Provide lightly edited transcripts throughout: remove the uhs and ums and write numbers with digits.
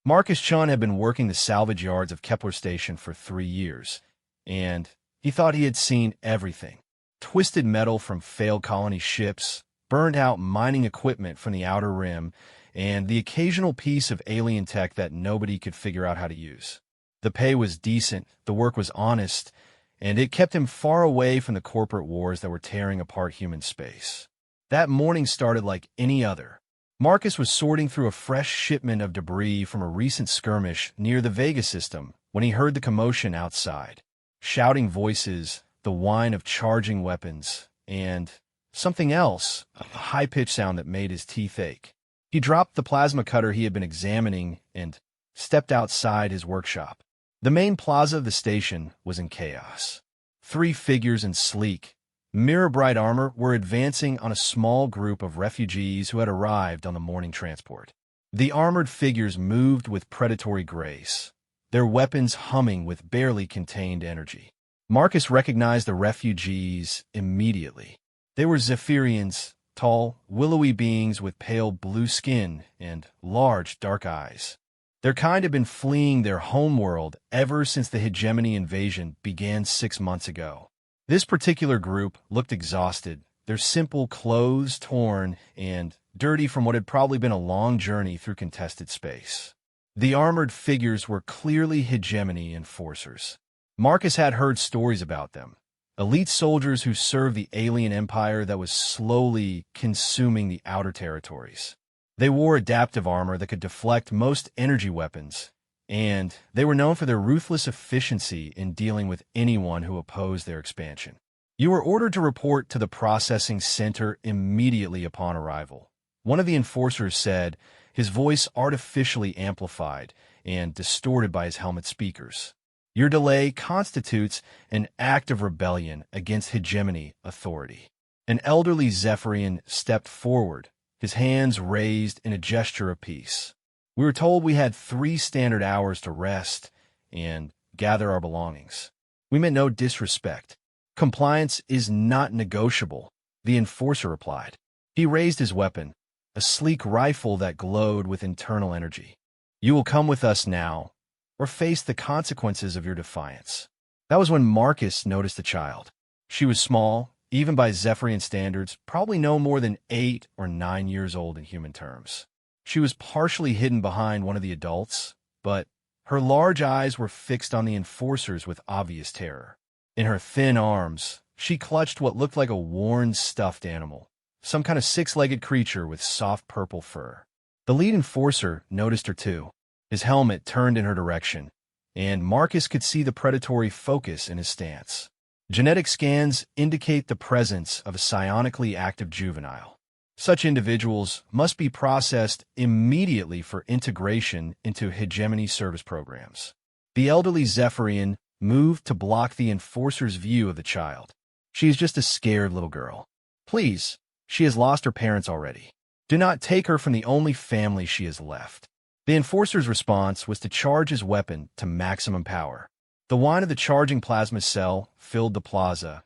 Marcus Chun had been working the salvage yards of Kepler Station for 3 years, and he thought he had seen everything. Twisted metal from failed colony ships, burned-out mining equipment from the Outer Rim, and the occasional piece of alien tech that nobody could figure out how to use. The pay was decent, the work was honest, and it kept him far away from the corporate wars that were tearing apart human space. That morning started like any other. Marcus was sorting through a fresh shipment of debris from a recent skirmish near the Vega system when he heard the commotion outside. Shouting voices, the whine of charging weapons, and something else, a high-pitched sound that made his teeth ache. He dropped the plasma cutter he had been examining and stepped outside his workshop. The main plaza of the station was in chaos. 3 figures in sleek, mirror-bright armor were advancing on a small group of refugees who had arrived on the morning transport. The armored figures moved with predatory grace, their weapons humming with barely contained energy. Marcus recognized the refugees immediately. They were Zephyrians, tall, willowy beings with pale blue skin and large, dark eyes. Their kind had been fleeing their homeworld ever since the hegemony invasion began 6 months ago. This particular group looked exhausted, their simple clothes torn and dirty from what had probably been a long journey through contested space. The armored figures were clearly hegemony enforcers. Marcus had heard stories about them. Elite soldiers who served the alien empire that was slowly consuming the outer territories. They wore adaptive armor that could deflect most energy weapons, and they were known for their ruthless efficiency in dealing with anyone who opposed their expansion. You were ordered to report to the processing center immediately upon arrival. One of the enforcers said, his voice artificially amplified and distorted by his helmet speakers. Your delay constitutes an act of rebellion against hegemony authority. An elderly Zephyrian stepped forward, his hands raised in a gesture of peace. We were told we had 3 standard hours to rest and gather our belongings. We meant no disrespect. Compliance is not negotiable, the enforcer replied. He raised his weapon, a sleek rifle that glowed with internal energy. You will come with us now, or face the consequences of your defiance. That was when Marcus noticed the child. She was small, even by Zephyrian standards, probably no more than 8 or 9 years old in human terms. She was partially hidden behind one of the adults, but her large eyes were fixed on the enforcers with obvious terror. In her thin arms, she clutched what looked like a worn stuffed animal, some kind of 6-legged creature with soft purple fur. The lead enforcer noticed her too. His helmet turned in her direction, and Marcus could see the predatory focus in his stance. Genetic scans indicate the presence of a psionically active juvenile. Such individuals must be processed immediately for integration into hegemony service programs. The elderly Zephyrian moved to block the enforcer's view of the child. She is just a scared little girl. Please, she has lost her parents already. Do not take her from the only family she has left. The enforcer's response was to charge his weapon to maximum power. The whine of the charging plasma cell filled the plaza,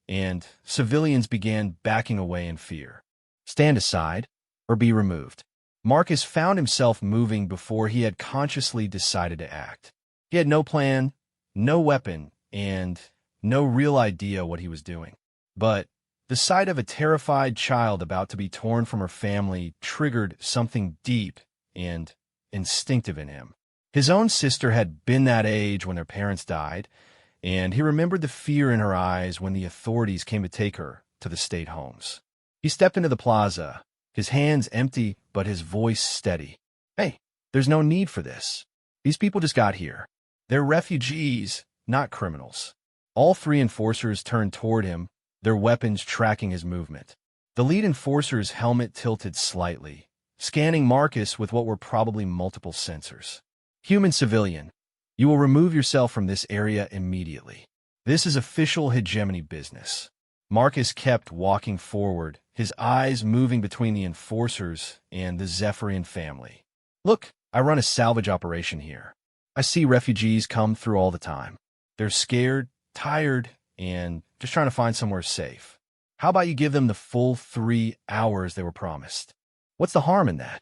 and civilians began backing away in fear. Stand aside, or be removed. Marcus found himself moving before he had consciously decided to act. He had no plan, no weapon, and no real idea what he was doing. But the sight of a terrified child about to be torn from her family triggered something deep and instinctive in him. His own sister had been that age when their parents died, and he remembered the fear in her eyes when the authorities came to take her to the state homes. He stepped into the plaza, his hands empty but his voice steady. Hey, there's no need for this. These people just got here. They're refugees, not criminals. All 3 enforcers turned toward him, their weapons tracking his movement. The lead enforcer's helmet tilted slightly, scanning Marcus with what were probably multiple sensors. Human civilian, you will remove yourself from this area immediately. This is official hegemony business. Marcus kept walking forward, his eyes moving between the enforcers and the Zephyrian family. Look, I run a salvage operation here. I see refugees come through all the time. They're scared, tired, and just trying to find somewhere safe. How about you give them the full 3 hours they were promised? What's the harm in that?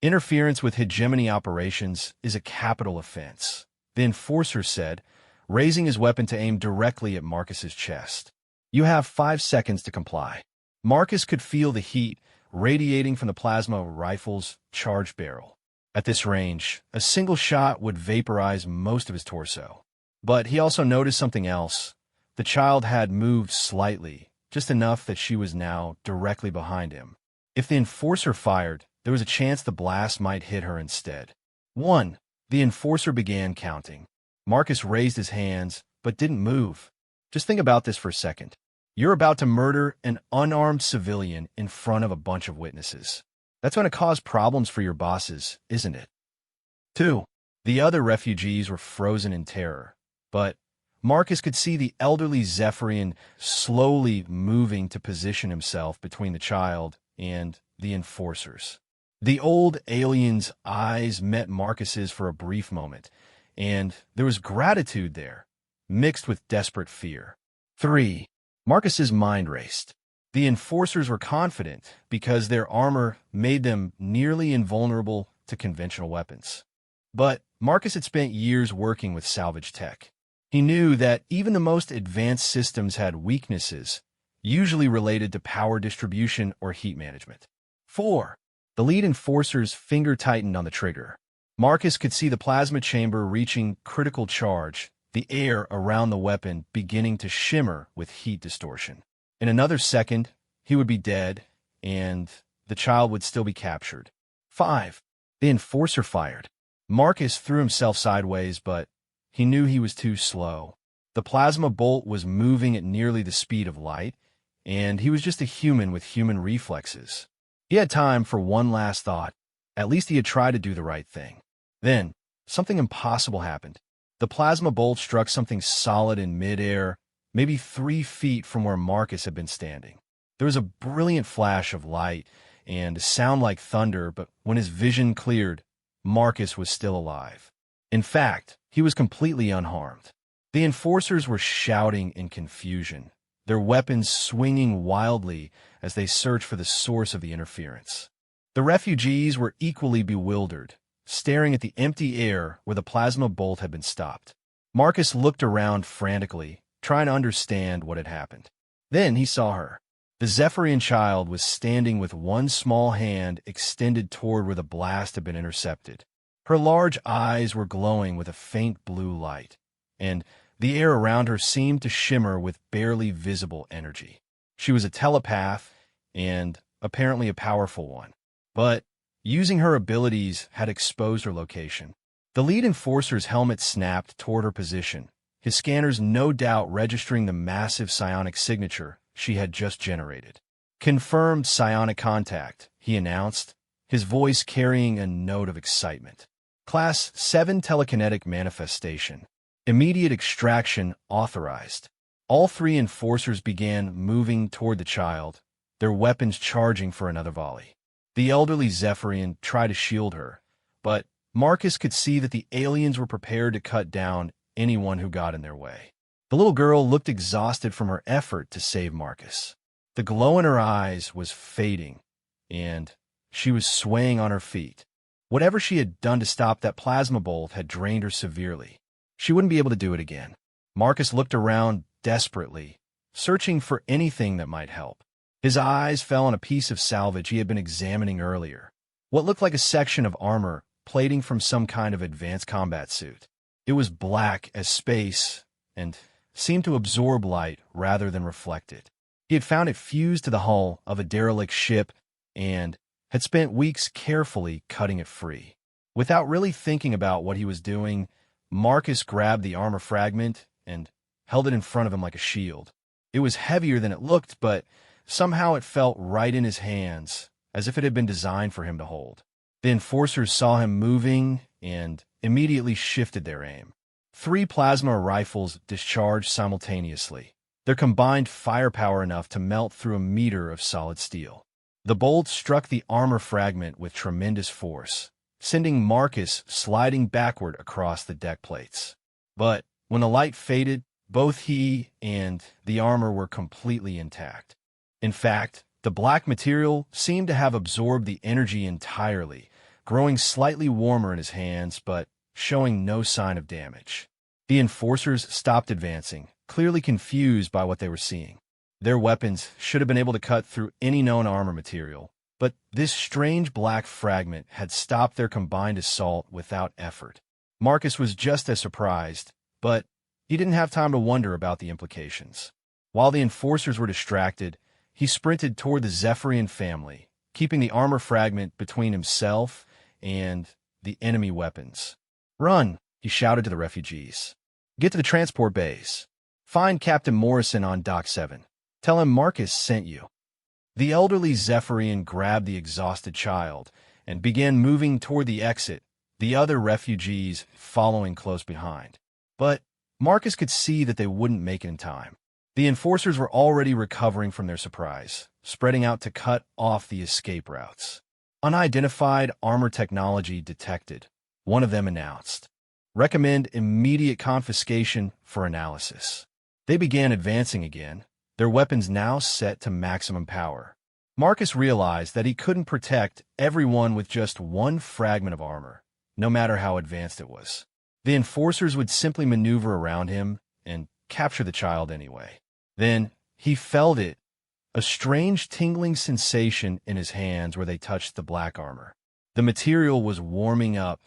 Interference with hegemony operations is a capital offense, the enforcer said, raising his weapon to aim directly at Marcus's chest. You have 5 seconds to comply. Marcus could feel the heat radiating from the plasma rifle's charge barrel. At this range, a single shot would vaporize most of his torso. But he also noticed something else. The child had moved slightly, just enough that she was now directly behind him. If the enforcer fired, there was a chance the blast might hit her instead. 1. The enforcer began counting. Marcus raised his hands, but didn't move. Just think about this for a second. You're about to murder an unarmed civilian in front of a bunch of witnesses. That's going to cause problems for your bosses, isn't it? 2. The other refugees were frozen in terror, but Marcus could see the elderly Zephyrian slowly moving to position himself between the child and the enforcers. The old alien's eyes met Marcus's for a brief moment, and there was gratitude there, mixed with desperate fear. 3. Marcus's mind raced. The enforcers were confident because their armor made them nearly invulnerable to conventional weapons. But Marcus had spent years working with salvage tech. He knew that even the most advanced systems had weaknesses, usually related to power distribution or heat management. 4. The lead enforcer's finger tightened on the trigger. Marcus could see the plasma chamber reaching critical charge, the air around the weapon beginning to shimmer with heat distortion. In another second, he would be dead, and the child would still be captured. 5. The enforcer fired. Marcus threw himself sideways, but he knew he was too slow. The plasma bolt was moving at nearly the speed of light, and he was just a human with human reflexes. He had time for one last thought. At least he had tried to do the right thing. Then, something impossible happened. The plasma bolt struck something solid in midair, maybe 3 feet from where Marcus had been standing. There was a brilliant flash of light and a sound like thunder, but when his vision cleared, Marcus was still alive. In fact, he was completely unharmed. The enforcers were shouting in confusion, their weapons swinging wildly as they searched for the source of the interference. The refugees were equally bewildered, staring at the empty air where the plasma bolt had been stopped. Marcus looked around frantically, trying to understand what had happened. Then he saw her. The Zephyrian child was standing with one small hand extended toward where the blast had been intercepted. Her large eyes were glowing with a faint blue light, and the air around her seemed to shimmer with barely visible energy. She was a telepath, and apparently a powerful one. But using her abilities had exposed her location. The lead enforcer's helmet snapped toward her position, his scanners no doubt registering the massive psionic signature she had just generated. "Confirmed psionic contact," he announced, his voice carrying a note of excitement. "Class 7 telekinetic manifestation. Immediate extraction authorized." All 3 enforcers began moving toward the child, their weapons charging for another volley. The elderly Zephyrian tried to shield her, but Marcus could see that the aliens were prepared to cut down anyone who got in their way. The little girl looked exhausted from her effort to save Marcus. The glow in her eyes was fading, and she was swaying on her feet. Whatever she had done to stop that plasma bolt had drained her severely. She wouldn't be able to do it again. Marcus looked around desperately, searching for anything that might help. His eyes fell on a piece of salvage he had been examining earlier, what looked like a section of armor plating from some kind of advanced combat suit. It was black as space and seemed to absorb light rather than reflect it. He had found it fused to the hull of a derelict ship and had spent weeks carefully cutting it free. Without really thinking about what he was doing, Marcus grabbed the armor fragment and held it in front of him like a shield. It was heavier than it looked, but somehow it felt right in his hands, as if it had been designed for him to hold. The enforcers saw him moving and immediately shifted their aim. 3 plasma rifles discharged simultaneously, their combined firepower enough to melt through a meter of solid steel. The bolt struck the armor fragment with tremendous force, sending Marcus sliding backward across the deck plates. But when the light faded, both he and the armor were completely intact. In fact, the black material seemed to have absorbed the energy entirely, growing slightly warmer in his hands but showing no sign of damage. The enforcers stopped advancing, clearly confused by what they were seeing. Their weapons should have been able to cut through any known armor material, but this strange black fragment had stopped their combined assault without effort. Marcus was just as surprised, but he didn't have time to wonder about the implications. While the enforcers were distracted, he sprinted toward the Zephyrian family, keeping the armor fragment between himself and the enemy weapons. "Run!" he shouted to the refugees. "Get to the transport bays. Find Captain Morrison on Dock 7. Tell him Marcus sent you." The elderly Zephyrian grabbed the exhausted child and began moving toward the exit, the other refugees following close behind. But Marcus could see that they wouldn't make it in time. The enforcers were already recovering from their surprise, spreading out to cut off the escape routes. "Unidentified armor technology detected," one of them announced. "Recommend immediate confiscation for analysis." They began advancing again, their weapons now set to maximum power. Marcus realized that he couldn't protect everyone with just one fragment of armor, no matter how advanced it was. The enforcers would simply maneuver around him and capture the child anyway. Then he felt it, a strange tingling sensation in his hands where they touched the black armor. The material was warming up,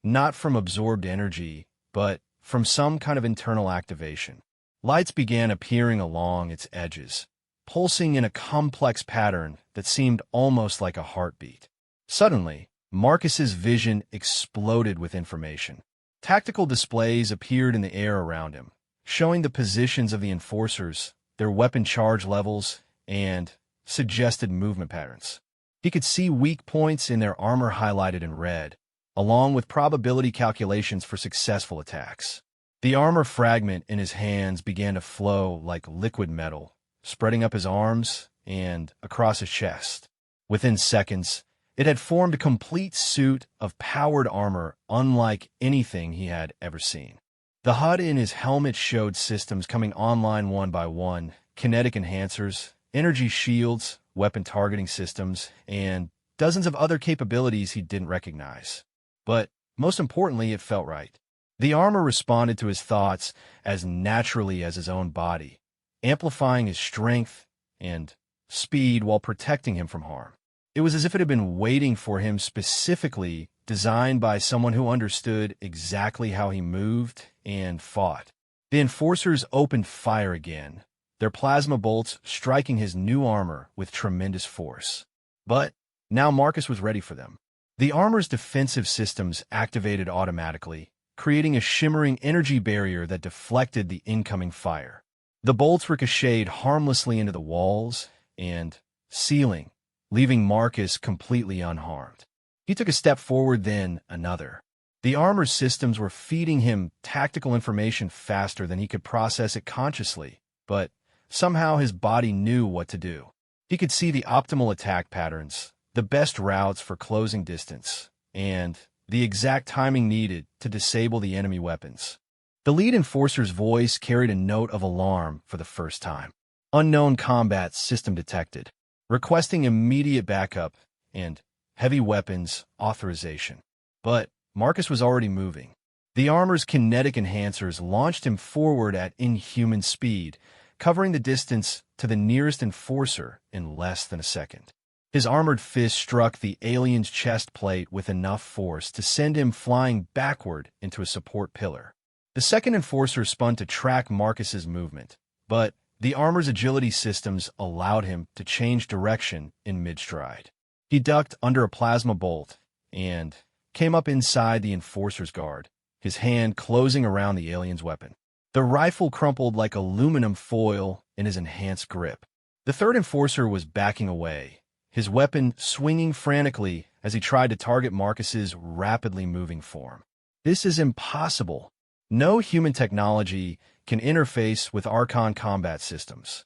not from absorbed energy, but from some kind of internal activation. Lights began appearing along its edges, pulsing in a complex pattern that seemed almost like a heartbeat. Suddenly, Marcus's vision exploded with information. Tactical displays appeared in the air around him, showing the positions of the enforcers, their weapon charge levels, and suggested movement patterns. He could see weak points in their armor highlighted in red, along with probability calculations for successful attacks. The armor fragment in his hands began to flow like liquid metal, spreading up his arms and across his chest. Within seconds, it had formed a complete suit of powered armor unlike anything he had ever seen. The HUD in his helmet showed systems coming online one by one: kinetic enhancers, energy shields, weapon targeting systems, and dozens of other capabilities he didn't recognize. But most importantly, it felt right. The armor responded to his thoughts as naturally as his own body, amplifying his strength and speed while protecting him from harm. It was as if it had been waiting for him, specifically designed by someone who understood exactly how he moved and fought. The enforcers opened fire again, their plasma bolts striking his new armor with tremendous force. But now Marcus was ready for them. The armor's defensive systems activated automatically, creating a shimmering energy barrier that deflected the incoming fire. The bolts ricocheted harmlessly into the walls and ceiling, leaving Marcus completely unharmed. He took a step forward, then another. The armor's systems were feeding him tactical information faster than he could process it consciously, but somehow his body knew what to do. He could see the optimal attack patterns, the best routes for closing distance, and the exact timing needed to disable the enemy weapons. The lead enforcer's voice carried a note of alarm for the first time. Unknown combat system detected, requesting immediate backup and heavy weapons authorization. But Marcus was already moving. The armor's kinetic enhancers launched him forward at inhuman speed, covering the distance to the nearest enforcer in less than a second. His armored fist struck the alien's chest plate with enough force to send him flying backward into a support pillar. The second enforcer spun to track Marcus's movement, but the armor's agility systems allowed him to change direction in mid-stride. He ducked under a plasma bolt and came up inside the enforcer's guard, his hand closing around the alien's weapon. The rifle crumpled like aluminum foil in his enhanced grip. The third enforcer was backing away, his weapon swinging frantically as he tried to target Marcus's rapidly moving form. "This is impossible. No human technology can interface with Archon combat systems."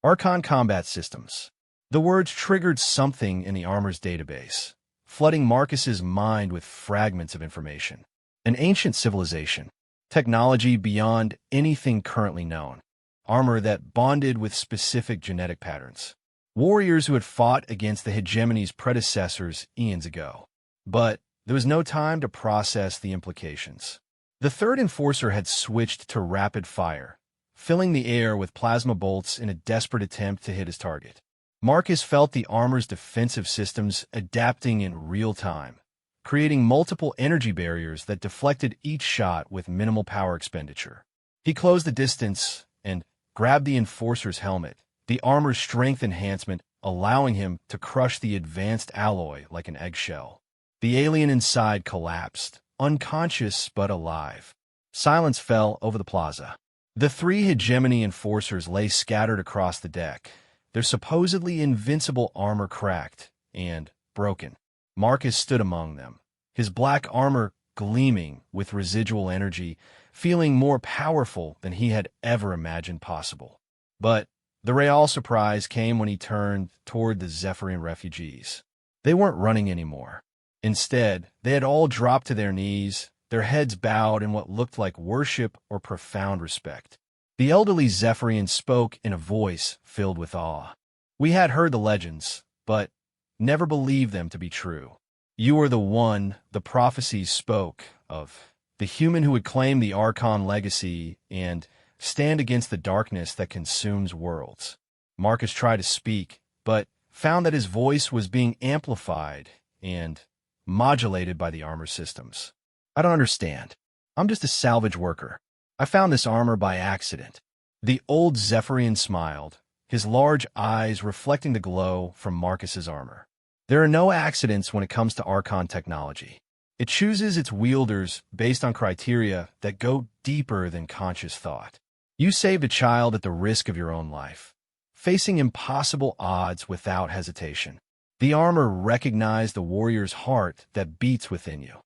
Archon combat systems. The words triggered something in the armor's database, flooding Marcus's mind with fragments of information. An ancient civilization, technology beyond anything currently known, armor that bonded with specific genetic patterns, warriors who had fought against the hegemony's predecessors eons ago. But there was no time to process the implications. The third enforcer had switched to rapid fire, filling the air with plasma bolts in a desperate attempt to hit his target. Marcus felt the armor's defensive systems adapting in real time, creating multiple energy barriers that deflected each shot with minimal power expenditure. He closed the distance and grabbed the enforcer's helmet, the armor's strength enhancement allowing him to crush the advanced alloy like an eggshell. The alien inside collapsed, unconscious but alive. Silence fell over the plaza. The three hegemony enforcers lay scattered across the deck, their supposedly invincible armor cracked and broken. Marcus stood among them, his black armor gleaming with residual energy, feeling more powerful than he had ever imagined possible. But the real surprise came when he turned toward the Zephyrian refugees. They weren't running anymore. Instead, they had all dropped to their knees, their heads bowed in what looked like worship or profound respect. The elderly Zephyrian spoke in a voice filled with awe. "We had heard the legends, but never believed them to be true. You are the one the prophecies spoke of, the human who would claim the Archon legacy and stand against the darkness that consumes worlds." Marcus tried to speak, but found that his voice was being amplified and modulated by the armor systems. "I don't understand. I'm just a salvage worker. I found this armor by accident." The old Zephyrian smiled, his large eyes reflecting the glow from Marcus's armor. "There are no accidents when it comes to Archon technology. It chooses its wielders based on criteria that go deeper than conscious thought. You saved a child at the risk of your own life, facing impossible odds without hesitation. The armor recognized the warrior's heart that beats within you."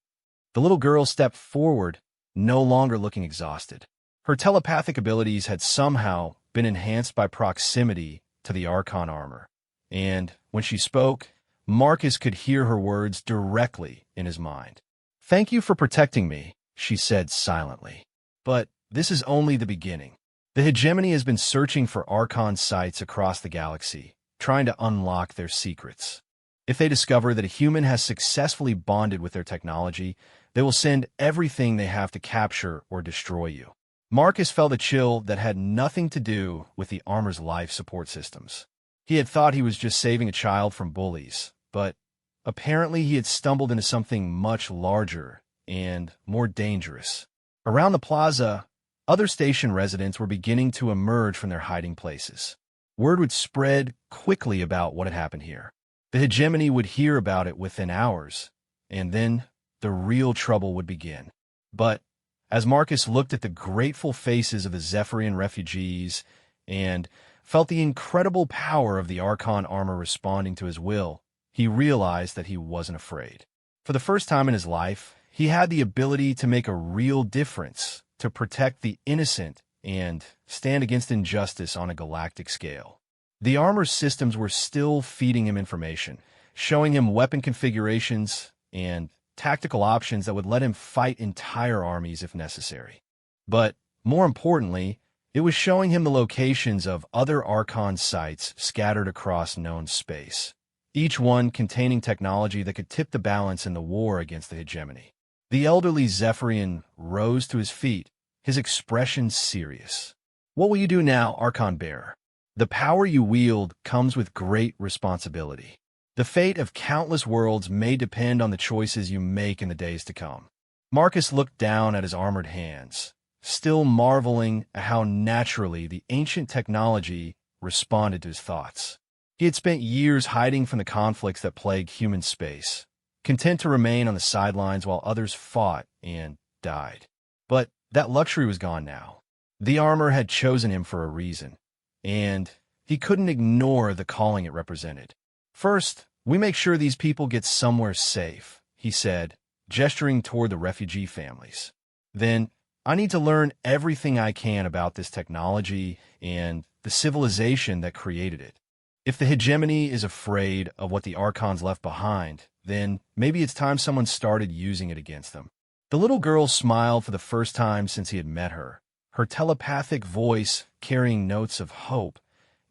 The little girl stepped forward, no longer looking exhausted. Her telepathic abilities had somehow been enhanced by proximity to the Archon armor, and when she spoke, Marcus could hear her words directly in his mind. "Thank you for protecting me," she said silently. "But this is only the beginning. The hegemony has been searching for Archon sites across the galaxy, trying to unlock their secrets. If they discover that a human has successfully bonded with their technology, they will send everything they have to capture or destroy you." Marcus felt a chill that had nothing to do with the armor's life support systems. He had thought he was just saving a child from bullies, but apparently he had stumbled into something much larger and more dangerous. Around the plaza, other station residents were beginning to emerge from their hiding places. Word would spread quickly about what had happened here. The hegemony would hear about it within hours, and then the real trouble would begin. But as Marcus looked at the grateful faces of the Zephyrian refugees and felt the incredible power of the Archon armor responding to his will, he realized that he wasn't afraid. For the first time in his life, he had the ability to make a real difference, to protect the innocent and stand against injustice on a galactic scale. The armor's systems were still feeding him information, showing him weapon configurations and tactical options that would let him fight entire armies if necessary. But more importantly, it was showing him the locations of other Archon sites scattered across known space, each one containing technology that could tip the balance in the war against the hegemony. The elderly Zephyrian rose to his feet, his expression serious. "What will you do now, Archon Bearer? The power you wield comes with great responsibility. The fate of countless worlds may depend on the choices you make in the days to come." Marcus looked down at his armored hands, still marveling at how naturally the ancient technology responded to his thoughts. He had spent years hiding from the conflicts that plagued human space, content to remain on the sidelines while others fought and died. But that luxury was gone now. The armor had chosen him for a reason, and he couldn't ignore the calling it represented. "First, we make sure these people get somewhere safe," he said, gesturing toward the refugee families. "Then, I need to learn everything I can about this technology and the civilization that created it. If the hegemony is afraid of what the Archons left behind, then maybe it's time someone started using it against them." The little girl smiled for the first time since he had met her, her telepathic voice carrying notes of hope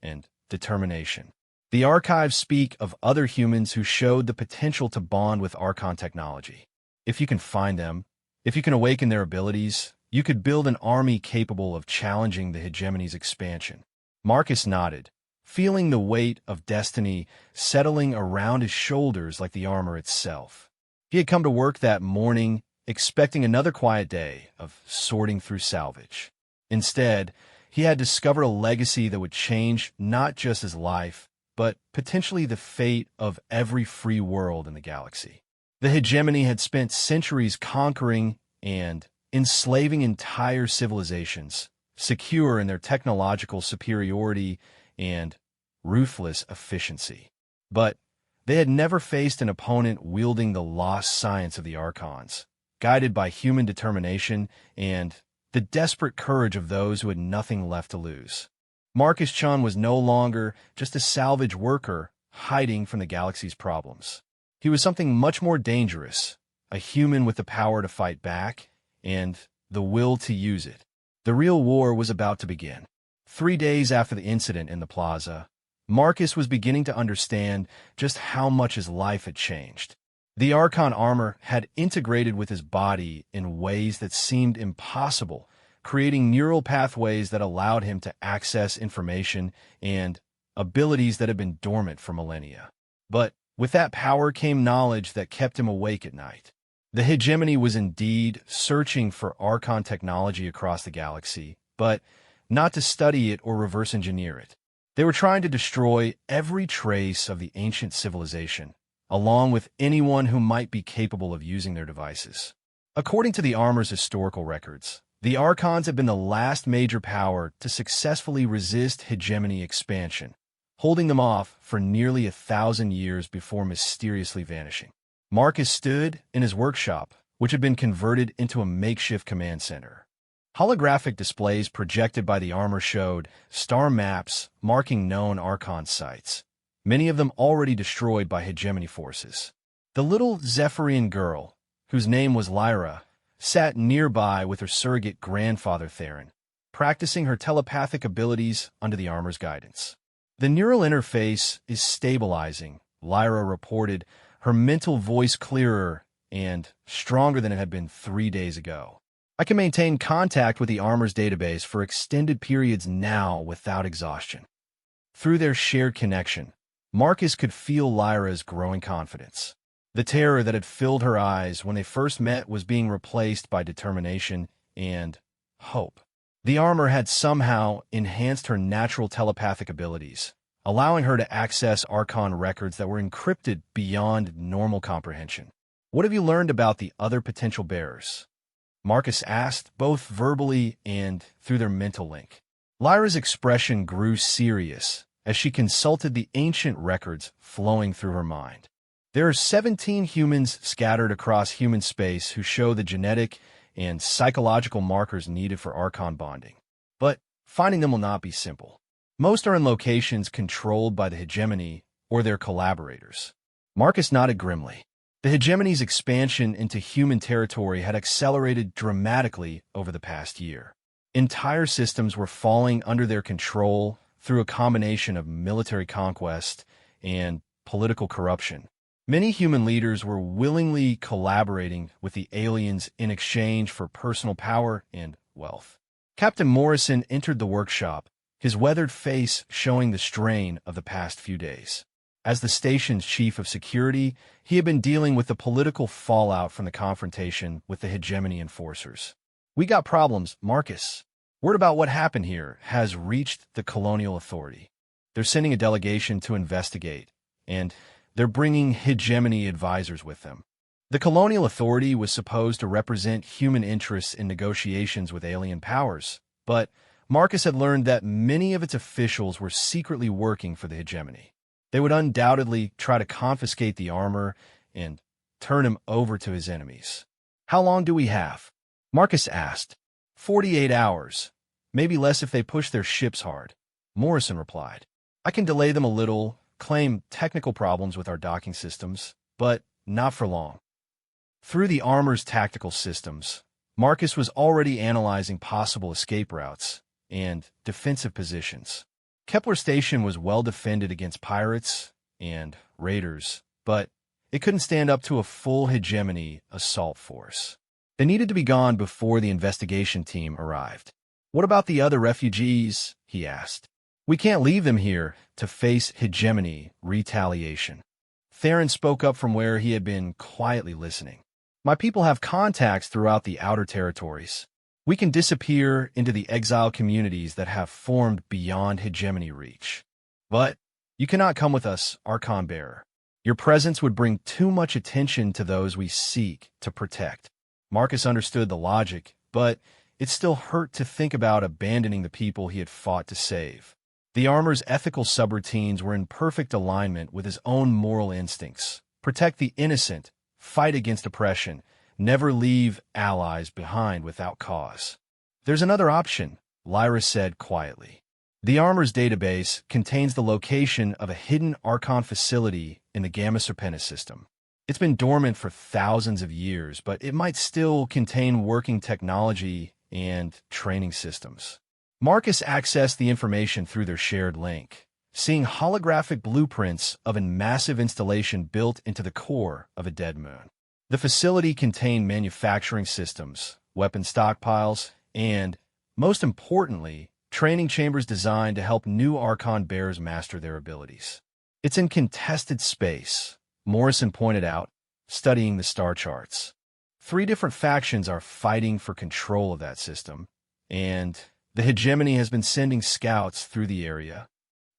and determination. The archives speak of other humans who showed the potential to bond with Archon technology. If you can find them, if you can awaken their abilities, you could build an army capable of challenging the hegemony's expansion. Marcus nodded, feeling the weight of destiny settling around his shoulders like the armor itself. He had come to work that morning, expecting another quiet day of sorting through salvage. Instead, he had discovered a legacy that would change not just his life, but potentially the fate of every free world in the galaxy. The hegemony had spent centuries conquering and enslaving entire civilizations, secure in their technological superiority and ruthless efficiency. But they had never faced an opponent wielding the lost science of the Archons, guided by human determination and the desperate courage of those who had nothing left to lose. Marcus Chun was no longer just a salvage worker hiding from the galaxy's problems. He was something much more dangerous, a human with the power to fight back and the will to use it. The real war was about to begin. 3 days after the incident in the plaza, Marcus was beginning to understand just how much his life had changed. The Archon armor had integrated with his body in ways that seemed impossible, creating neural pathways that allowed him to access information and abilities that had been dormant for millennia. But with that power came knowledge that kept him awake at night. The hegemony was indeed searching for Archon technology across the galaxy, but not to study it or reverse engineer it. They were trying to destroy every trace of the ancient civilization, along with anyone who might be capable of using their devices. According to the armor's historical records, the Archons have been the last major power to successfully resist hegemony expansion, holding them off for nearly 1,000 years before mysteriously vanishing. Marcus stood in his workshop, which had been converted into a makeshift command center. Holographic displays projected by the armor showed star maps marking known Archon sites, many of them already destroyed by hegemony forces. The little Zephyrian girl, whose name was Lyra, sat nearby with her surrogate grandfather Theron, practicing her telepathic abilities under the armor's guidance. The neural interface is stabilizing, Lyra reported, her mental voice clearer and stronger than it had been 3 days ago. I can maintain contact with the armor's database for extended periods now without exhaustion. Through their shared connection, Marcus could feel Lyra's growing confidence. The terror that had filled her eyes when they first met was being replaced by determination and hope. The armor had somehow enhanced her natural telepathic abilities, allowing her to access Archon records that were encrypted beyond normal comprehension. "What have you learned about the other potential bearers?" Marcus asked, both verbally and through their mental link. Lyra's expression grew serious as she consulted the ancient records flowing through her mind. There are 17 humans scattered across human space who show the genetic and psychological markers needed for Archon bonding. But finding them will not be simple. Most are in locations controlled by the hegemony or their collaborators. Marcus nodded grimly. The hegemony's expansion into human territory had accelerated dramatically over the past year. Entire systems were falling under their control through a combination of military conquest and political corruption. Many human leaders were willingly collaborating with the aliens in exchange for personal power and wealth. Captain Morrison entered the workshop, his weathered face showing the strain of the past few days. As the station's chief of security, he had been dealing with the political fallout from the confrontation with the hegemony enforcers. "We got problems, Marcus. Word about what happened here has reached the colonial authority. They're sending a delegation to investigate, and they're bringing hegemony advisors with them." The colonial authority was supposed to represent human interests in negotiations with alien powers, but Marcus had learned that many of its officials were secretly working for the hegemony. They would undoubtedly try to confiscate the armor and turn him over to his enemies. "How long do we have?" Marcus asked. 48 hours. Maybe less if they push their ships hard," Morrison replied. "I can delay them a little, claim technical problems with our docking systems, but not for long." Through the armor's tactical systems, Marcus was already analyzing possible escape routes and defensive positions. Kepler Station was well defended against pirates and raiders, but it couldn't stand up to a full hegemony assault force. They needed to be gone before the investigation team arrived. "What about the other refugees?" he asked. "We can't leave them here to face hegemony retaliation." Theron spoke up from where he had been quietly listening. "My people have contacts throughout the outer territories. We can disappear into the exile communities that have formed beyond hegemony reach. But you cannot come with us, Archon Bearer. Your presence would bring too much attention to those we seek to protect." Marcus understood the logic, but it still hurt to think about abandoning the people he had fought to save. The armor's ethical subroutines were in perfect alignment with his own moral instincts. Protect the innocent, fight against oppression, never leave allies behind without cause. "There's another option," Lyra said quietly. "The armor's database contains the location of a hidden Archon facility in the Gamma Serpentis system. It's been dormant for thousands of years, but it might still contain working technology and training systems." Marcus accessed the information through their shared link, seeing holographic blueprints of a massive installation built into the core of a dead moon. The facility contained manufacturing systems, weapon stockpiles, and, most importantly, training chambers designed to help new Archon bearers master their abilities. "It's in contested space," Morrison pointed out, studying the star charts. 3 different factions are fighting for control of that system, and the hegemony has been sending scouts through the area,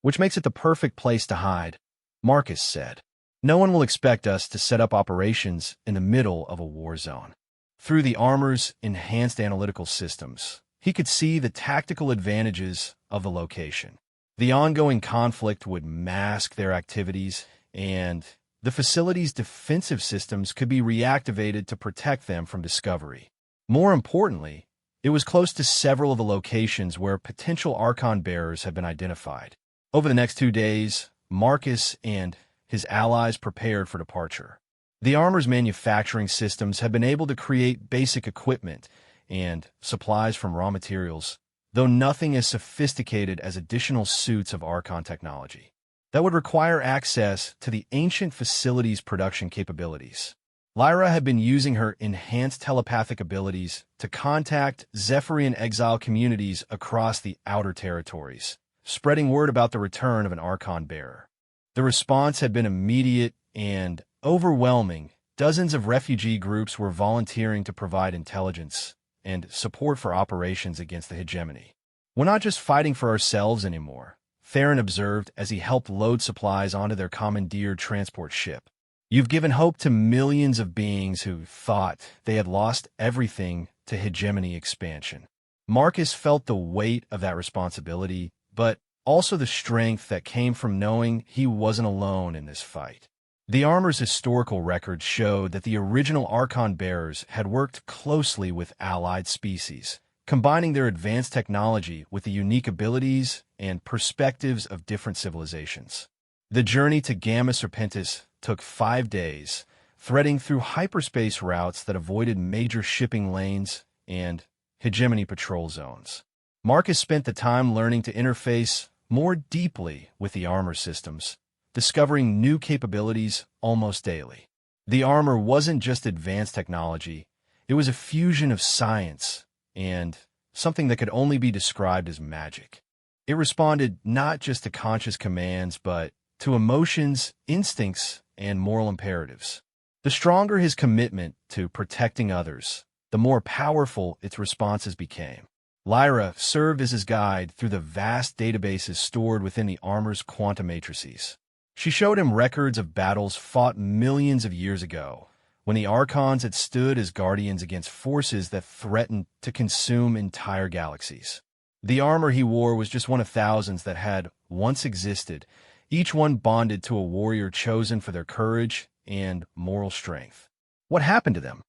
which makes it the perfect place to hide, Marcus said. "No one will expect us to set up operations in the middle of a war zone." Through the armor's enhanced analytical systems, he could see the tactical advantages of the location. The ongoing conflict would mask their activities, and the facility's defensive systems could be reactivated to protect them from discovery. More importantly, it was close to several of the locations where potential Archon bearers had been identified. Over the next 2 days, Marcus and his allies prepared for departure. The armor's manufacturing systems had been able to create basic equipment and supplies from raw materials, though nothing as sophisticated as additional suits of Archon technology. That would require access to the ancient facility's production capabilities. Lyra had been using her enhanced telepathic abilities to contact Zephyrian exile communities across the outer territories, spreading word about the return of an Archon bearer. The response had been immediate and overwhelming. Dozens of refugee groups were volunteering to provide intelligence and support for operations against the hegemony. "We're not just fighting for ourselves anymore," Theron observed as he helped load supplies onto their commandeered transport ship. "You've given hope to millions of beings who thought they had lost everything to hegemony expansion." Marcus felt the weight of that responsibility, but also the strength that came from knowing he wasn't alone in this fight. The armor's historical records showed that the original Archon bearers had worked closely with allied species, combining their advanced technology with the unique abilities and perspectives of different civilizations. The journey to Gamma Serpentis took 5 days, threading through hyperspace routes that avoided major shipping lanes and hegemony patrol zones. Marcus spent the time learning to interface more deeply with the armor systems, discovering new capabilities almost daily. The armor wasn't just advanced technology, it was a fusion of science and something that could only be described as magic. It responded not just to conscious commands, but to emotions, instincts, and moral imperatives. The stronger his commitment to protecting others, the more powerful its responses became. Lyra served as his guide through the vast databases stored within the armor's quantum matrices. She showed him records of battles fought millions of years ago, when the Archons had stood as guardians against forces that threatened to consume entire galaxies. The armor he wore was just one of thousands that had once existed, each one bonded to a warrior chosen for their courage and moral strength. "What happened to them?"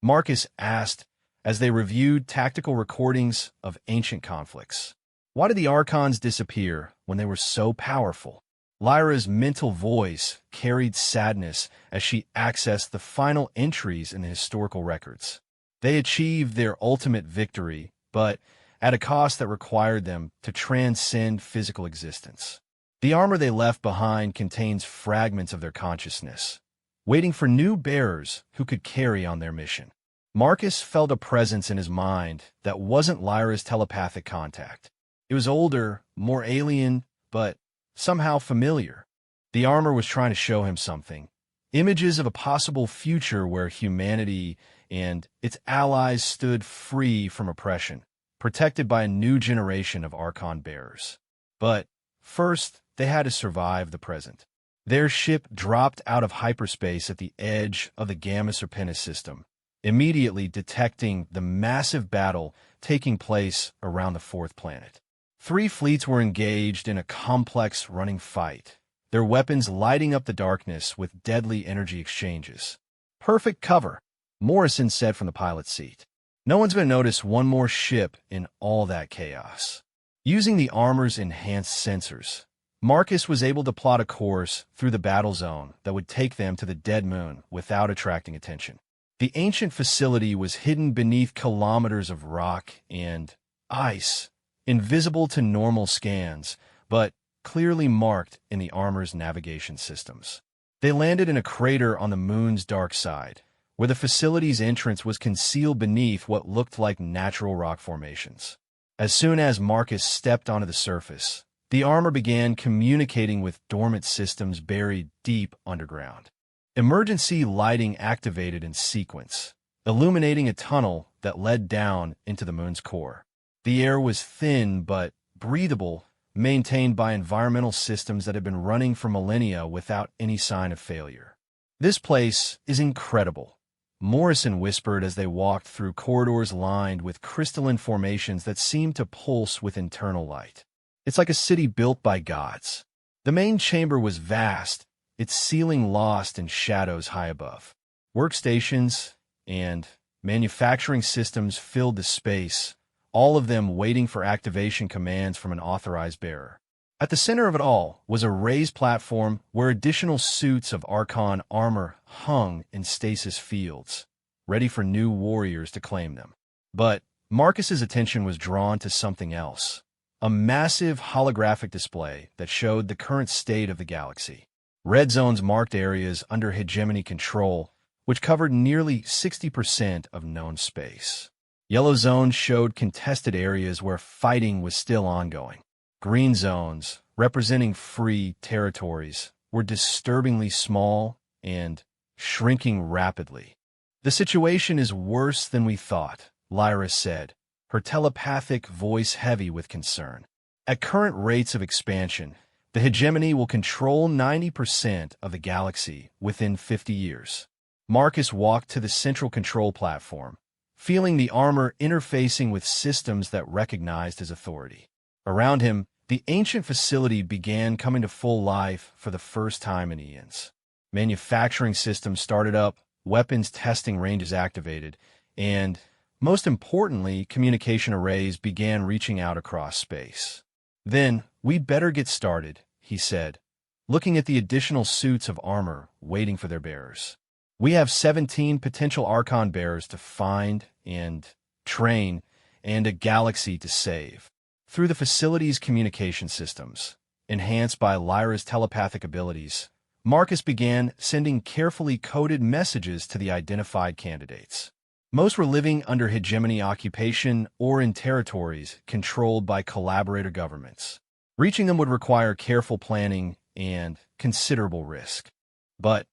Marcus asked as they reviewed tactical recordings of ancient conflicts. "Why did the Archons disappear when they were so powerful?" Lyra's mental voice carried sadness as she accessed the final entries in the historical records. They achieved their ultimate victory, but at a cost that required them to transcend physical existence. The armor they left behind contains fragments of their consciousness, waiting for new bearers who could carry on their mission. Marcus felt a presence in his mind that wasn't Lyra's telepathic contact. It was older, more alien, but somehow familiar. The armor was trying to show him something. Images of a possible future where humanity and its allies stood free from oppression, protected by a new generation of Archon bearers. But first, they had to survive the present. Their ship dropped out of hyperspace at the edge of the Gamma Serpentis system, immediately detecting the massive battle taking place around the fourth planet. 3 fleets were engaged in a complex running fight, their weapons lighting up the darkness with deadly energy exchanges. "Perfect cover," Morrison said from the pilot's seat. "No one's going to notice one more ship in all that chaos." Using the armor's enhanced sensors, Marcus was able to plot a course through the battle zone that would take them to the dead moon without attracting attention. The ancient facility was hidden beneath kilometers of rock and ice, invisible to normal scans, but clearly marked in the armor's navigation systems. They landed in a crater on the moon's dark side, where the facility's entrance was concealed beneath what looked like natural rock formations. As soon as Marcus stepped onto the surface, the armor began communicating with dormant systems buried deep underground. Emergency lighting activated in sequence, illuminating a tunnel that led down into the moon's core. The air was thin but breathable, maintained by environmental systems that had been running for millennia without any sign of failure. "This place is incredible," Morrison whispered as they walked through corridors lined with crystalline formations that seemed to pulse with internal light. "It's like a city built by gods." The main chamber was vast, its ceiling lost in shadows high above. Workstations and manufacturing systems filled the space, all of them waiting for activation commands from an authorized bearer. At the center of it all was a raised platform where additional suits of Archon armor hung in stasis fields, ready for new warriors to claim them. But Marcus's attention was drawn to something else, a massive holographic display that showed the current state of the galaxy. Red zones marked areas under hegemony control, which covered nearly 60% of known space. Yellow zones showed contested areas where fighting was still ongoing. Green zones, representing free territories, were disturbingly small and shrinking rapidly. "The situation is worse than we thought," Lyra said, her telepathic voice heavy with concern. "At current rates of expansion, the hegemony will control 90% of the galaxy within 50 years. Marcus walked to the central control platform, feeling the armor interfacing with systems that recognized his authority. Around him, the ancient facility began coming to full life for the first time in eons. Manufacturing systems started up, weapons testing ranges activated, and, most importantly, communication arrays began reaching out across space. "Then, we'd better get started," he said, looking at the additional suits of armor waiting for their bearers. "We have 17 potential Archon bearers to find and train, and a galaxy to save." Through the facility's communication systems, enhanced by Lyra's telepathic abilities, Marcus began sending carefully coded messages to the identified candidates. Most were living under hegemony occupation or in territories controlled by collaborator governments. Reaching them would require careful planning and considerable risk. But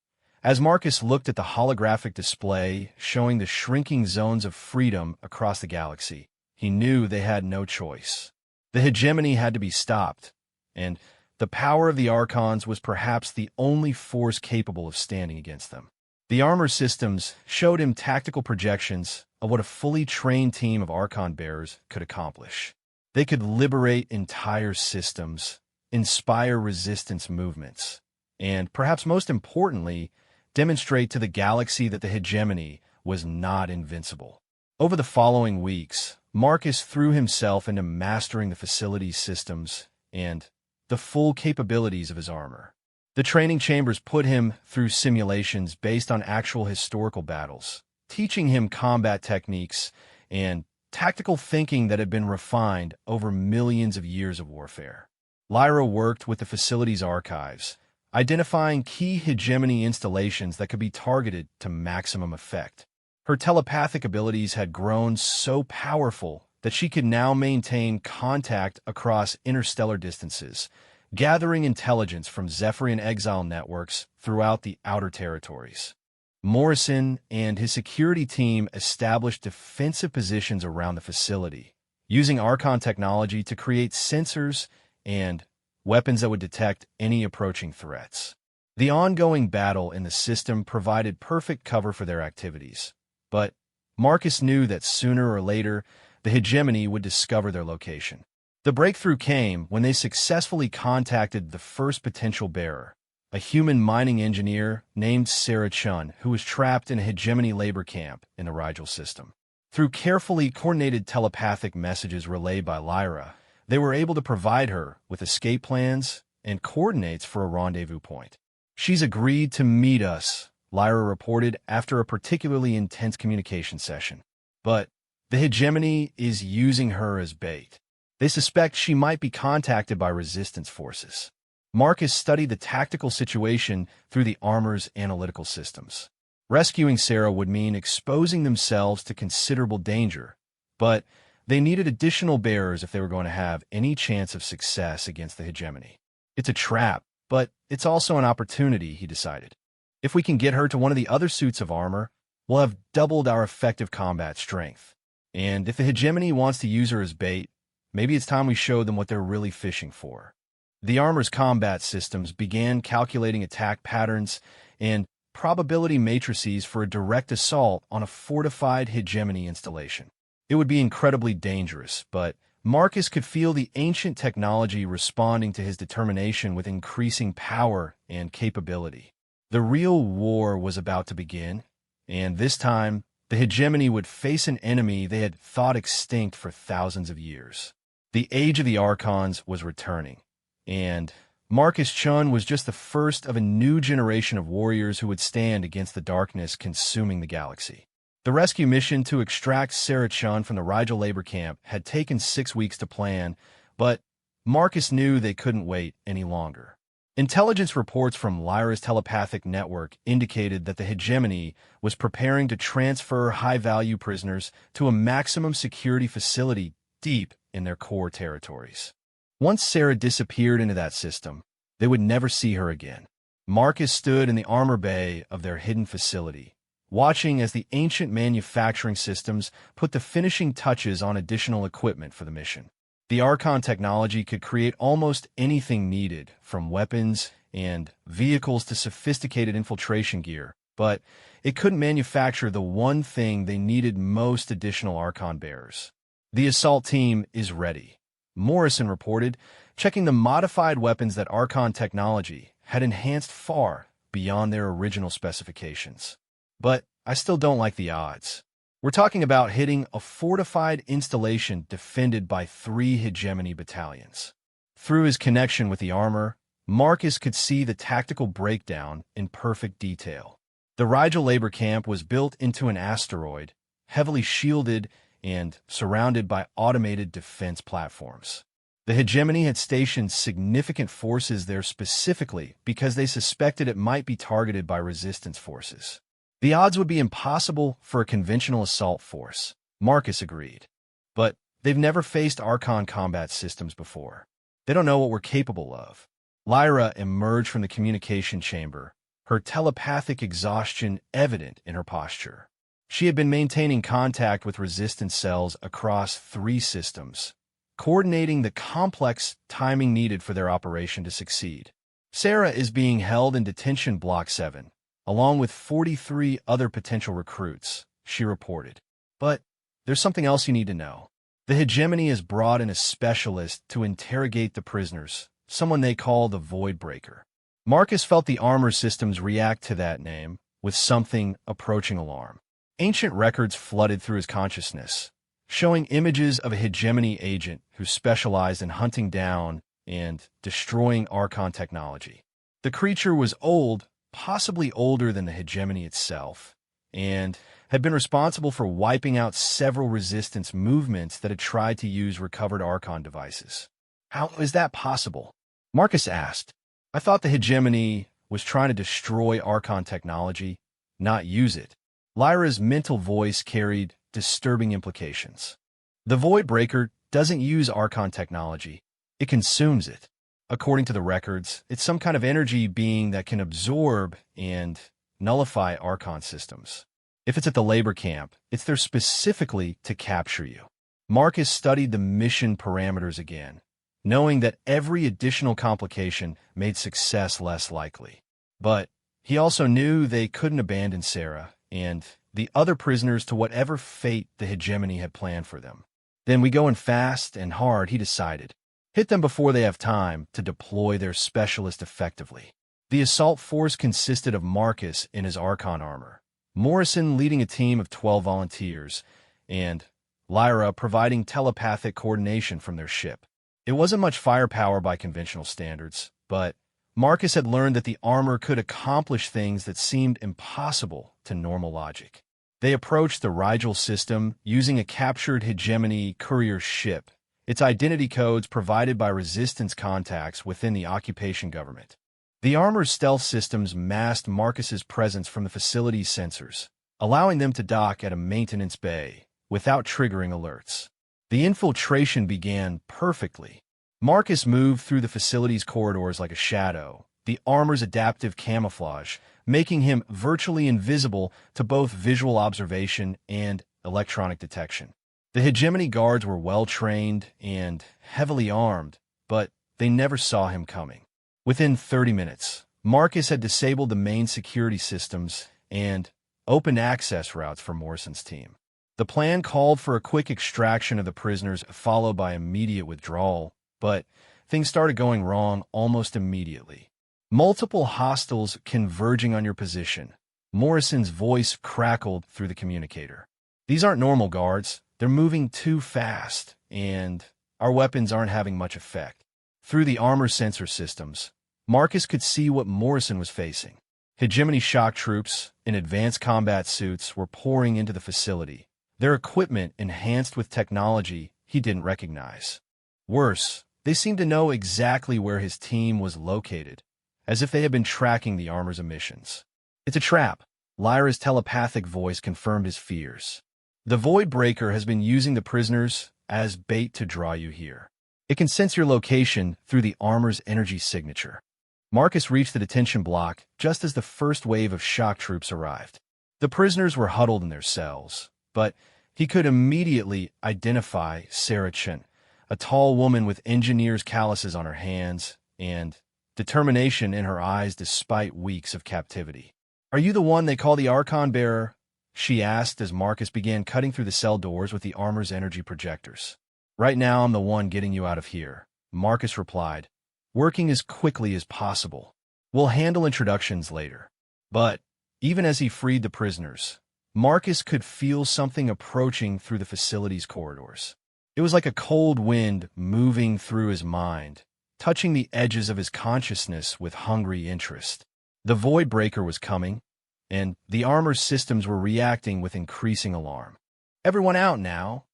as Marcus looked at the holographic display showing the shrinking zones of freedom across the galaxy, he knew they had no choice. The hegemony had to be stopped, and the power of the Archons was perhaps the only force capable of standing against them. The armor systems showed him tactical projections of what a fully trained team of Archon bearers could accomplish. They could liberate entire systems, inspire resistance movements, and, perhaps most importantly, demonstrate to the galaxy that the hegemony was not invincible. Over the following weeks, Marcus threw himself into mastering the facility's systems and the full capabilities of his armor. The training chambers put him through simulations based on actual historical battles, teaching him combat techniques and tactical thinking that had been refined over millions of years of warfare. Lyra worked with the facility's archives, identifying key hegemony installations that could be targeted to maximum effect. Her telepathic abilities had grown so powerful that she could now maintain contact across interstellar distances, gathering intelligence from Zephyrian exile networks throughout the outer territories. Morrison and his security team established defensive positions around the facility, using Archon technology to create sensors and weapons that would detect any approaching threats. The ongoing battle in the system provided perfect cover for their activities, but Marcus knew that sooner or later, the hegemony would discover their location. The breakthrough came when they successfully contacted the first potential bearer, a human mining engineer named Sarah Chun, who was trapped in a hegemony labor camp in the Rigel system. Through carefully coordinated telepathic messages relayed by Lyra, they were able to provide her with escape plans and coordinates for a rendezvous point. "She's agreed to meet us," Lyra reported after a particularly intense communication session. "But the hegemony is using her as bait. They suspect she might be contacted by resistance forces." Marcus studied the tactical situation through the armor's analytical systems. Rescuing Sarah would mean exposing themselves to considerable danger, but they needed additional bearers if they were going to have any chance of success against the hegemony. "It's a trap, but it's also an opportunity," he decided. "If we can get her to one of the other suits of armor, we'll have doubled our effective combat strength. And if the hegemony wants to use her as bait, maybe it's time we show them what they're really fishing for." The armor's combat systems began calculating attack patterns and probability matrices for a direct assault on a fortified hegemony installation. It would be incredibly dangerous, but Marcus could feel the ancient technology responding to his determination with increasing power and capability. The real war was about to begin, and this time, the hegemony would face an enemy they had thought extinct for thousands of years. The Age of the Archons was returning, and Marcus Chun was just the first of a new generation of warriors who would stand against the darkness consuming the galaxy. The rescue mission to extract Sarah Chun from the Rigel labor camp had taken 6 weeks to plan, but Marcus knew they couldn't wait any longer. Intelligence reports from Lyra's telepathic network indicated that the hegemony was preparing to transfer high-value prisoners to a maximum security facility deep in their core territories. Once Sarah disappeared into that system, they would never see her again. Marcus stood in the armor bay of their hidden facility, watching as the ancient manufacturing systems put the finishing touches on additional equipment for the mission. The Archon technology could create almost anything needed, from weapons and vehicles to sophisticated infiltration gear, but it couldn't manufacture the one thing they needed most: additional Archon bearers. "The assault team is ready," Morrison reported, checking the modified weapons that Archon technology had enhanced far beyond their original specifications. "But I still don't like the odds. We're talking about hitting a fortified installation defended by 3 hegemony battalions." Through his connection with the armor, Marcus could see the tactical breakdown in perfect detail. The Rigel labor camp was built into an asteroid, heavily shielded and surrounded by automated defense platforms. The hegemony had stationed significant forces there specifically because they suspected it might be targeted by resistance forces. The odds would be impossible for a conventional assault force, Marcus agreed. But they've never faced Archon combat systems before. They don't know what we're capable of. Lyra emerged from the communication chamber, her telepathic exhaustion evident in her posture. She had been maintaining contact with resistance cells across 3 systems, coordinating the complex timing needed for their operation to succeed. "Sarah is being held in Detention Block 7, along with 43 other potential recruits," she reported. "But there's something else you need to know. The hegemony has brought in a specialist to interrogate the prisoners, someone they call the Void Breaker." Marcus felt the armor systems react to that name with something approaching alarm. Ancient records flooded through his consciousness, showing images of a hegemony agent who specialized in hunting down and destroying Archon technology. The creature was old, possibly older than the hegemony itself, and had been responsible for wiping out several resistance movements that had tried to use recovered Archon devices. How is that possible? Marcus asked. I thought the hegemony was trying to destroy Archon technology, not use it. Lyra's mental voice carried disturbing implications. The Void Breaker doesn't use Archon technology. It consumes it. According to the records, it's some kind of energy being that can absorb and nullify Archon systems. If it's at the labor camp, it's there specifically to capture you. Marcus studied the mission parameters again, knowing that every additional complication made success less likely. But he also knew they couldn't abandon Sarah and the other prisoners to whatever fate the hegemony had planned for them. Then we go in fast and hard, he decided. Hit them before they have time to deploy their specialist effectively. The assault force consisted of Marcus in his Archon armor, Morrison leading a team of 12 volunteers, and Lyra providing telepathic coordination from their ship. It wasn't much firepower by conventional standards, but Marcus had learned that the armor could accomplish things that seemed impossible to normal logic. They approached the Rigel system using a captured hegemony courier ship, its identity codes provided by resistance contacts within the occupation government. The armor's stealth systems masked Marcus's presence from the facility's sensors, allowing them to dock at a maintenance bay without triggering alerts. The infiltration began perfectly. Marcus moved through the facility's corridors like a shadow, the armor's adaptive camouflage, making him virtually invisible to both visual observation and electronic detection. The hegemony guards were well-trained and heavily armed, but they never saw him coming. Within 30 minutes, Marcus had disabled the main security systems and opened access routes for Morrison's team. The plan called for a quick extraction of the prisoners followed by immediate withdrawal, but things started going wrong almost immediately. Multiple hostiles converging on your position. Morrison's voice crackled through the communicator. These aren't normal guards. They're moving too fast, and our weapons aren't having much effect. Through the armor sensor systems, Marcus could see what Morrison was facing. Hegemony shock troops in advanced combat suits were pouring into the facility, their equipment enhanced with technology he didn't recognize. Worse, they seemed to know exactly where his team was located, as if they had been tracking the armor's emissions. It's a trap. Lyra's telepathic voice confirmed his fears. The Void Breaker has been using the prisoners as bait to draw you here. It can sense your location through the armor's energy signature. Marcus reached the detention block just as the first wave of shock troops arrived. The prisoners were huddled in their cells, but he could immediately identify Sarah Chen, a tall woman with engineer's calluses on her hands and determination in her eyes despite weeks of captivity. "Are you the one they call the Archon Bearer?" she asked as Marcus began cutting through the cell doors with the armor's energy projectors. "Right now I'm the one getting you out of here," Marcus replied, working as quickly as possible. "We'll handle introductions later." But even as he freed the prisoners, Marcus could feel something approaching through the facility's corridors. It was like a cold wind moving through his mind, touching the edges of his consciousness with hungry interest. The Void Breaker was coming, and the armor's systems were reacting with increasing alarm. "Everyone out now!"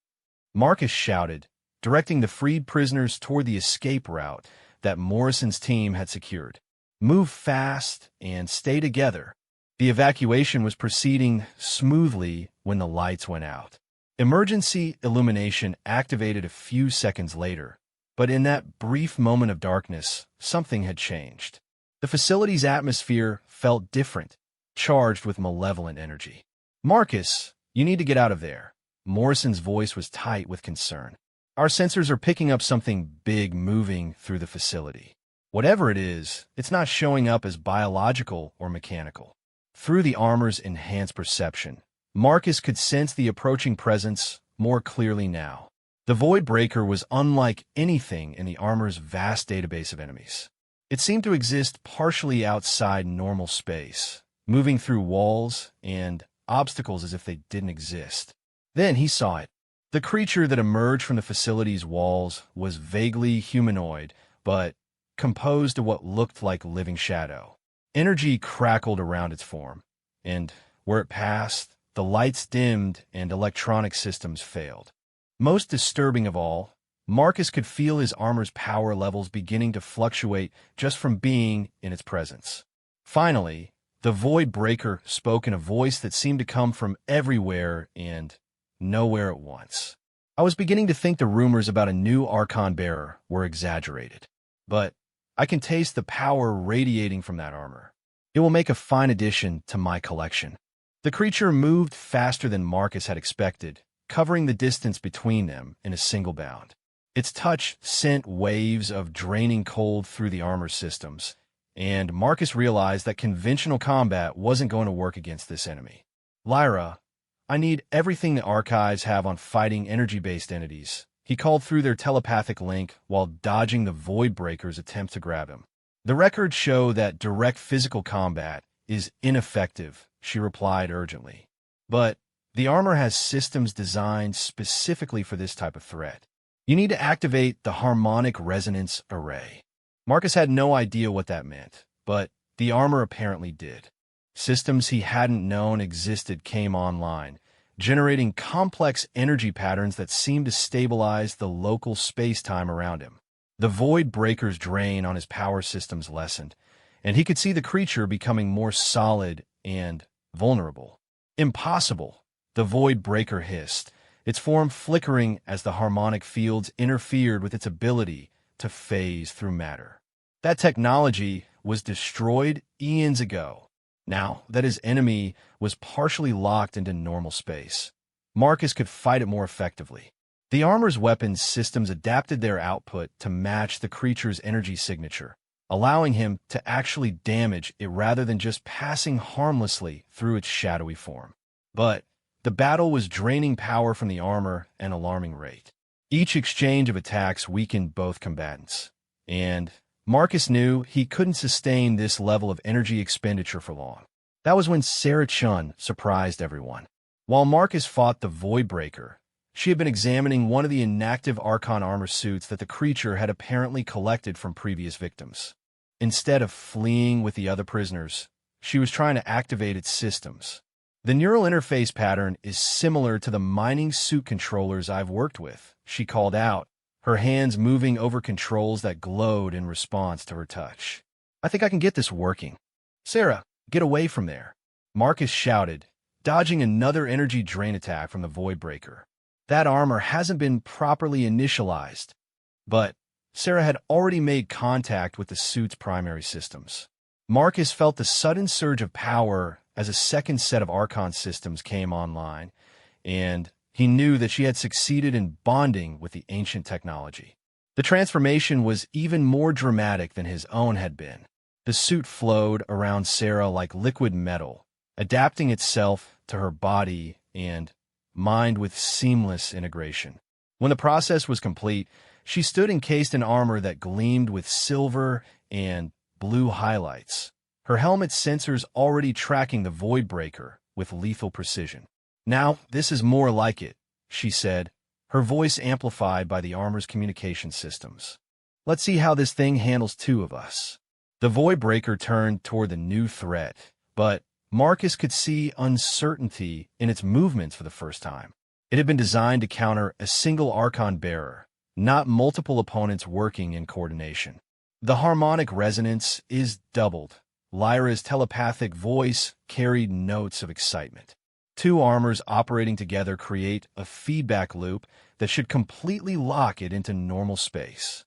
Marcus shouted, directing the freed prisoners toward the escape route that Morrison's team had secured. "Move fast and stay together." The evacuation was proceeding smoothly when the lights went out. Emergency illumination activated a few seconds later, but in that brief moment of darkness, something had changed. The facility's atmosphere felt different, charged with malevolent energy. "Marcus, you need to get out of there." Morrison's voice was tight with concern. "Our sensors are picking up something big moving through the facility. Whatever it is, it's not showing up as biological or mechanical." Through the armor's enhanced perception, Marcus could sense the approaching presence more clearly now. The Void Breaker was unlike anything in the armor's vast database of enemies. It seemed to exist partially outside normal space, moving through walls and obstacles as if they didn't exist. Then he saw it. The creature that emerged from the facility's walls was vaguely humanoid, but composed of what looked like living shadow. Energy crackled around its form, and where it passed, the lights dimmed and electronic systems failed. Most disturbing of all, Marcus could feel his armor's power levels beginning to fluctuate just from being in its presence. Finally, the Void Breaker spoke in a voice that seemed to come from everywhere and nowhere at once. I was beginning to think the rumors about a new Archon bearer were exaggerated. But I can taste the power radiating from that armor. It will make a fine addition to my collection. The creature moved faster than Marcus had expected, covering the distance between them in a single bound. Its touch sent waves of draining cold through the armor systems, and Marcus realized that conventional combat wasn't going to work against this enemy. Lyra, I need everything the archives have on fighting energy-based entities. He called through their telepathic link while dodging the Void Breaker's attempt to grab him. The records show that direct physical combat is ineffective, she replied urgently. But the armor has systems designed specifically for this type of threat. You need to activate the harmonic resonance array. Marcus had no idea what that meant, but the armor apparently did. Systems he hadn't known existed came online, generating complex energy patterns that seemed to stabilize the local space-time around him. The Void Breaker's drain on his power systems lessened, and he could see the creature becoming more solid and vulnerable. Impossible, the Void Breaker hissed, its form flickering as the harmonic fields interfered with its ability to phase through matter. That technology was destroyed eons ago. Now that his enemy was partially locked into normal space, Marcus could fight it more effectively. The armor's weapons systems adapted their output to match the creature's energy signature, allowing him to actually damage it rather than just passing harmlessly through its shadowy form. But the battle was draining power from the armor at an alarming rate. Each exchange of attacks weakened both combatants, and Marcus knew he couldn't sustain this level of energy expenditure for long. That was when Sarah Chun surprised everyone. While Marcus fought the Void Breaker, she had been examining one of the inactive Archon armor suits that the creature had apparently collected from previous victims. Instead of fleeing with the other prisoners, she was trying to activate its systems. The neural interface pattern is similar to the mining suit controllers I've worked with, she called out, her hands moving over controls that glowed in response to her touch. I think I can get this working. Sarah, get away from there, Marcus shouted, dodging another energy drain attack from the Void Breaker. That armor hasn't been properly initialized, but Sarah had already made contact with the suit's primary systems. Marcus felt the sudden surge of power as a second set of Archon systems came online, and he knew that she had succeeded in bonding with the ancient technology. The transformation was even more dramatic than his own had been. The suit flowed around Sarah like liquid metal, adapting itself to her body and mind with seamless integration. When the process was complete, she stood encased in armor that gleamed with silver and blue highlights, her helmet's sensors already tracking the Void Breaker with lethal precision. Now, this is more like it, she said, her voice amplified by the armor's communication systems. Let's see how this thing handles two of us. The Void Breaker turned toward the new threat, but Marcus could see uncertainty in its movements for the first time. It had been designed to counter a single Archon bearer, not multiple opponents working in coordination. The harmonic resonance is doubled. Lyra's telepathic voice carried notes of excitement. Two armors operating together create a feedback loop that should completely lock it into normal space.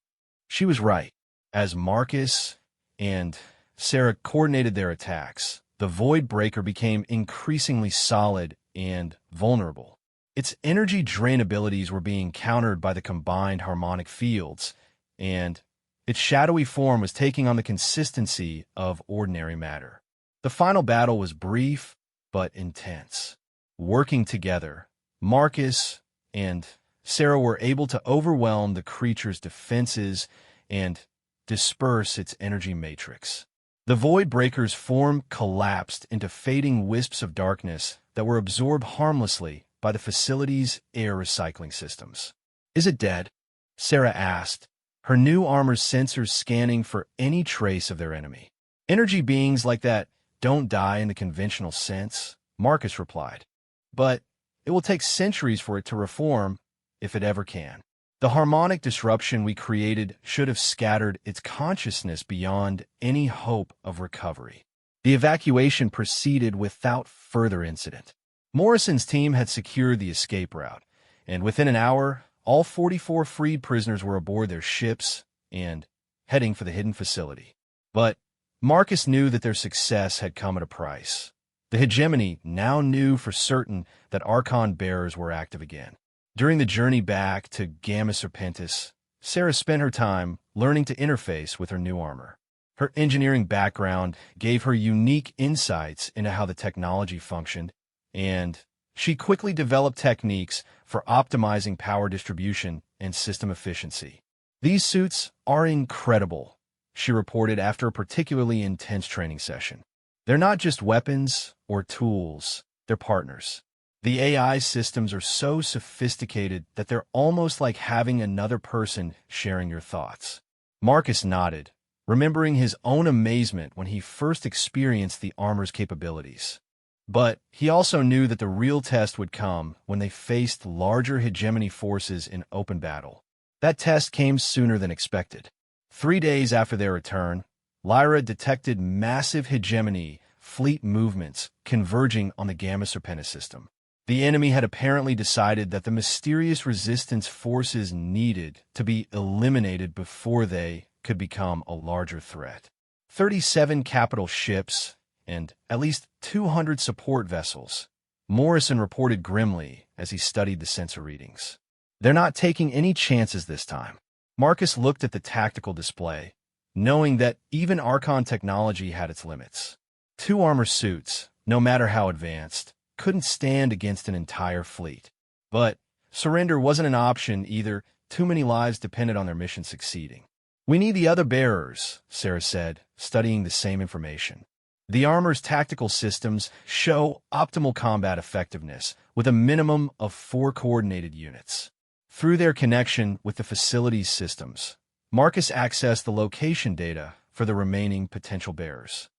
She was right. As Marcus and Sarah coordinated their attacks, the Void Breaker became increasingly solid and vulnerable. Its energy drain abilities were being countered by the combined harmonic fields, and its shadowy form was taking on the consistency of ordinary matter. The final battle was brief but intense. Working together, Marcus and Sarah were able to overwhelm the creature's defenses and disperse its energy matrix. The Void Breaker's form collapsed into fading wisps of darkness that were absorbed harmlessly by the facility's air recycling systems. Is it dead? Sarah asked, her new armor's sensors scanning for any trace of their enemy. Energy beings like that don't die in the conventional sense, Marcus replied. but it will take centuries for it to reform, if it ever can. The harmonic disruption we created should have scattered its consciousness beyond any hope of recovery. The evacuation proceeded without further incident. Morrison's team had secured the escape route, and within an hour, all 44 freed prisoners were aboard their ships and heading for the hidden facility. But Marcus knew that their success had come at a price. The hegemony now knew for certain that Archon bearers were active again. During the journey back to Gamma Serpentis, Sarah spent her time learning to interface with her new armor. Her engineering background gave her unique insights into how the technology functioned, and she quickly developed techniques for optimizing power distribution and system efficiency. "These suits are incredible," she reported after a particularly intense training session. "They're not just weapons or tools, they're partners. The AI systems are so sophisticated that they're almost like having another person sharing your thoughts." Marcus nodded, remembering his own amazement when he first experienced the armor's capabilities. But he also knew that the real test would come when they faced larger hegemony forces in open battle. That test came sooner than expected. 3 days after their return, Lyra detected massive hegemony fleet movements converging on the Gamma Serpentis system. The enemy had apparently decided that the mysterious resistance forces needed to be eliminated before they could become a larger threat. 37 capital ships and at least 200 support vessels, Morrison reported grimly as he studied the sensor readings. "They're not taking any chances this time." Marcus looked at the tactical display, knowing that even Archon technology had its limits. 2 armor suits, no matter how advanced, couldn't stand against an entire fleet. But surrender wasn't an option either. Too many lives depended on their mission succeeding. "We need the other bearers," Sarah said, studying the same information. "The armor's tactical systems show optimal combat effectiveness with a minimum of 4 coordinated units." Through their connection with the facility's systems, Marcus accessed the location data for the remaining potential bearers.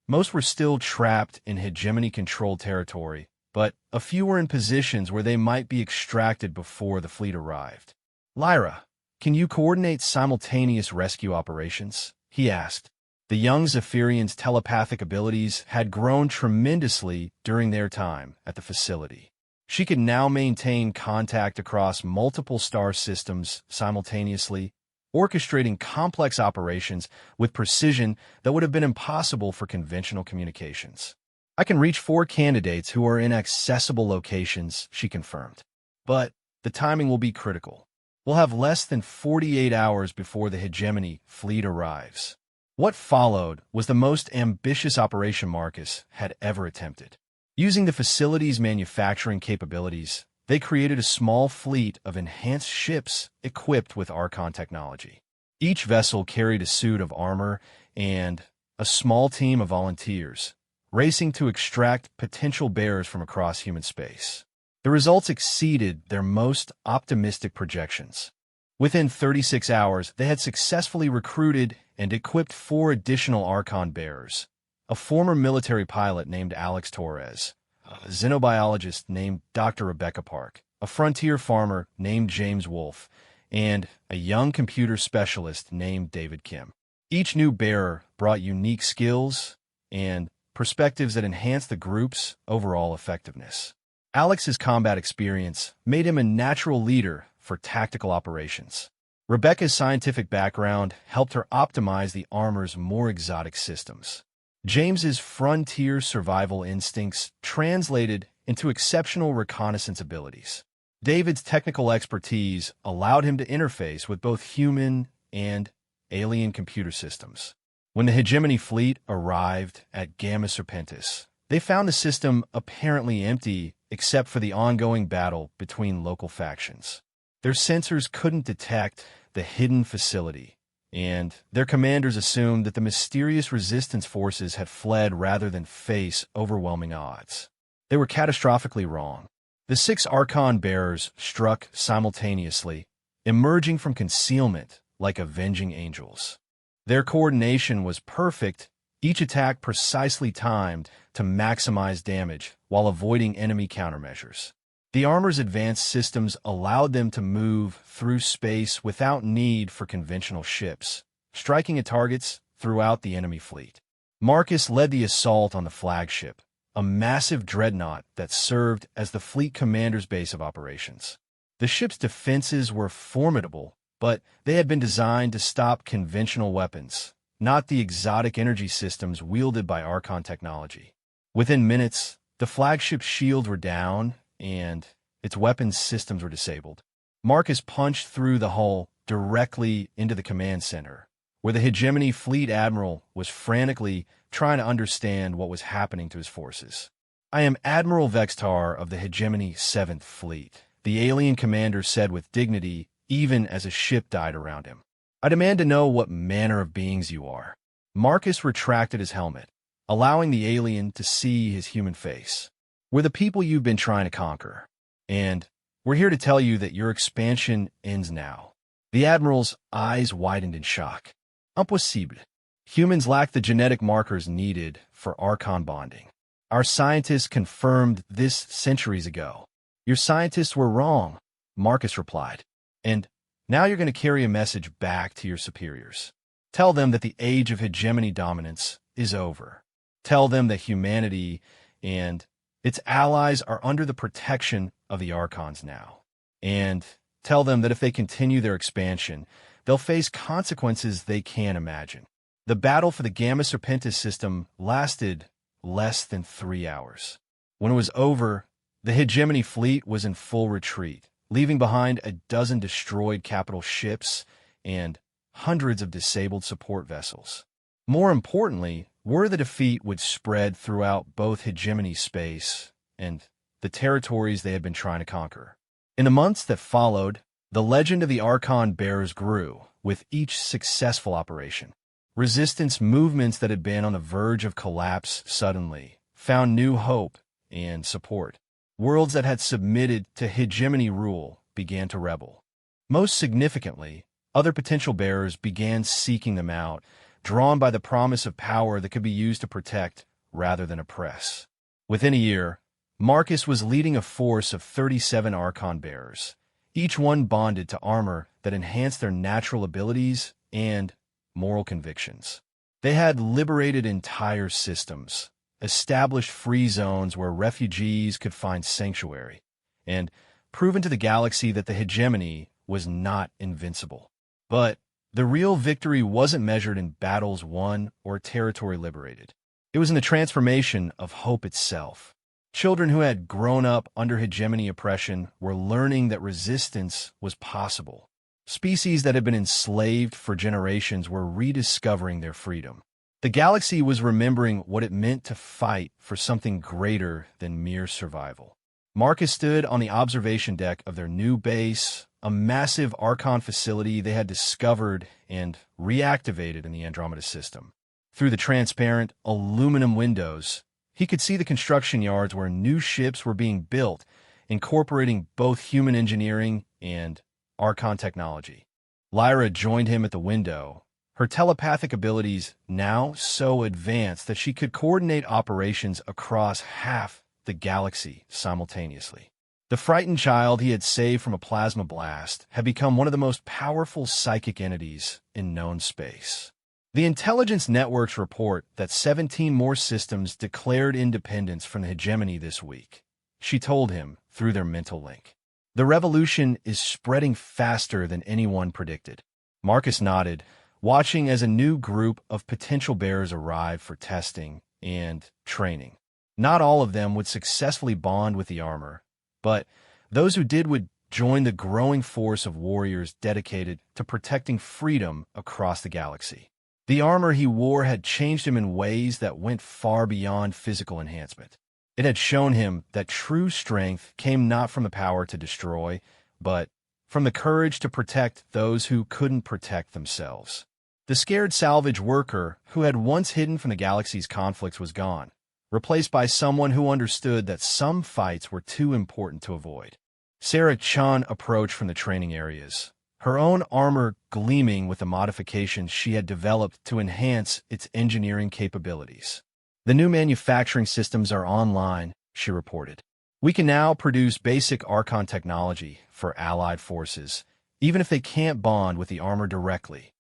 Most were still trapped in hegemony-controlled territory, but a few were in positions where they might be extracted before the fleet arrived. "Lyra, can you coordinate simultaneous rescue operations?" he asked. The young Zephyrian's telepathic abilities had grown tremendously during their time at the facility. She could now maintain contact across multiple star systems simultaneously, orchestrating complex operations with precision that would have been impossible for conventional communications. "I can reach 4 candidates who are in accessible locations," she confirmed. "But the timing will be critical. We'll have less than 48 hours before the hegemony fleet arrives." What followed was the most ambitious operation Marcus had ever attempted. Using the facility's manufacturing capabilities, they created a small fleet of enhanced ships equipped with Archon technology. Each vessel carried a suit of armor and a small team of volunteers, racing to extract potential bearers from across human space. The results exceeded their most optimistic projections. Within 36 hours, they had successfully recruited and equipped 4 additional Archon bearers: a former military pilot named Alex Torres, a xenobiologist named Dr. Rebecca Park, a frontier farmer named James Wolfe, and a young computer specialist named David Kim. Each new bearer brought unique skills and perspectives that enhanced the group's overall effectiveness. Alex's combat experience made him a natural leader for tactical operations. Rebecca's scientific background helped her optimize the armor's more exotic systems. James's frontier survival instincts translated into exceptional reconnaissance abilities. David's technical expertise allowed him to interface with both human and alien computer systems. When the hegemony fleet arrived at Gamma Serpentis, they found the system apparently empty except for the ongoing battle between local factions. Their sensors couldn't detect the hidden facility, and their commanders assumed that the mysterious resistance forces had fled rather than face overwhelming odds. They were catastrophically wrong. The 6 Archon bearers struck simultaneously, emerging from concealment like avenging angels. Their coordination was perfect, each attack precisely timed to maximize damage while avoiding enemy countermeasures. The armor's advanced systems allowed them to move through space without need for conventional ships, striking at targets throughout the enemy fleet. Marcus led the assault on the flagship, a massive dreadnought that served as the fleet commander's base of operations. The ship's defenses were formidable, but they had been designed to stop conventional weapons, not the exotic energy systems wielded by Archon technology. Within minutes, the flagship's shields were down, and its weapons systems were disabled. Marcus punched through the hull directly into the command center, where the Hegemony Fleet Admiral was frantically trying to understand what was happening to his forces. "I am Admiral Vextar of the Hegemony 7th Fleet," the alien commander said with dignity, even as a ship died around him. "I demand to know what manner of beings you are." Marcus retracted his helmet, allowing the alien to see his human face. "We're the people you've been trying to conquer, and we're here to tell you that your expansion ends now." The Admiral's eyes widened in shock. "Impossible. Humans lack the genetic markers needed for Archon bonding. Our scientists confirmed this centuries ago." "Your scientists were wrong," Marcus replied. "And now you're going to carry a message back to your superiors. Tell them that the age of hegemony dominance is over. Tell them that humanity and its allies are under the protection of the Archons now. And tell them that if they continue their expansion, they'll face consequences they can't imagine." The battle for the Gamma Serpentis system lasted less than 3 hours. When it was over, the Hegemony fleet was in full retreat, leaving behind a dozen destroyed capital ships and hundreds of disabled support vessels. More importantly, word of the defeat would spread throughout both Hegemony space and the territories they had been trying to conquer. In the months that followed, the legend of the Archon bearers grew with each successful operation. Resistance movements that had been on the verge of collapse suddenly found new hope and support. Worlds that had submitted to hegemony rule began to rebel. Most significantly, other potential bearers began seeking them out, drawn by the promise of power that could be used to protect rather than oppress. Within a year, Marcus was leading a force of 37 Archon bearers, each one bonded to armor that enhanced their natural abilities and moral convictions. They had liberated entire systems, established free zones where refugees could find sanctuary, and proven to the galaxy that the hegemony was not invincible. But the real victory wasn't measured in battles won or territory liberated. It was in the transformation of hope itself. Children who had grown up under hegemony oppression were learning that resistance was possible. Species that had been enslaved for generations were rediscovering their freedom. The galaxy was remembering what it meant to fight for something greater than mere survival. Marcus stood on the observation deck of their new base, a massive Archon facility they had discovered and reactivated in the Andromeda system. Through the transparent aluminum windows, he could see the construction yards where new ships were being built, incorporating both human engineering and Archon technology. Lyra joined him at the window, her telepathic abilities now so advanced that she could coordinate operations across half the galaxy simultaneously. The frightened child he had saved from a plasma blast had become one of the most powerful psychic entities in known space. The intelligence networks report that 17 more systems declared independence from the hegemony this week, she told him through their mental link. The revolution is spreading faster than anyone predicted. Marcus nodded, watching as a new group of potential bearers arrived for testing and training. Not all of them would successfully bond with the armor, but those who did would join the growing force of warriors dedicated to protecting freedom across the galaxy. The armor he wore had changed him in ways that went far beyond physical enhancement. It had shown him that true strength came not from the power to destroy, but from the courage to protect those who couldn't protect themselves. The scared salvage worker who had once hidden from the galaxy's conflicts was gone, replaced by someone who understood that some fights were too important to avoid. Sarah Chun approached from the training areas, her own armor gleaming with the modifications she had developed to enhance its engineering capabilities. "The new manufacturing systems are online," she reported. "We can now produce basic Archon technology for allied forces, even if they can't bond with the armor directly."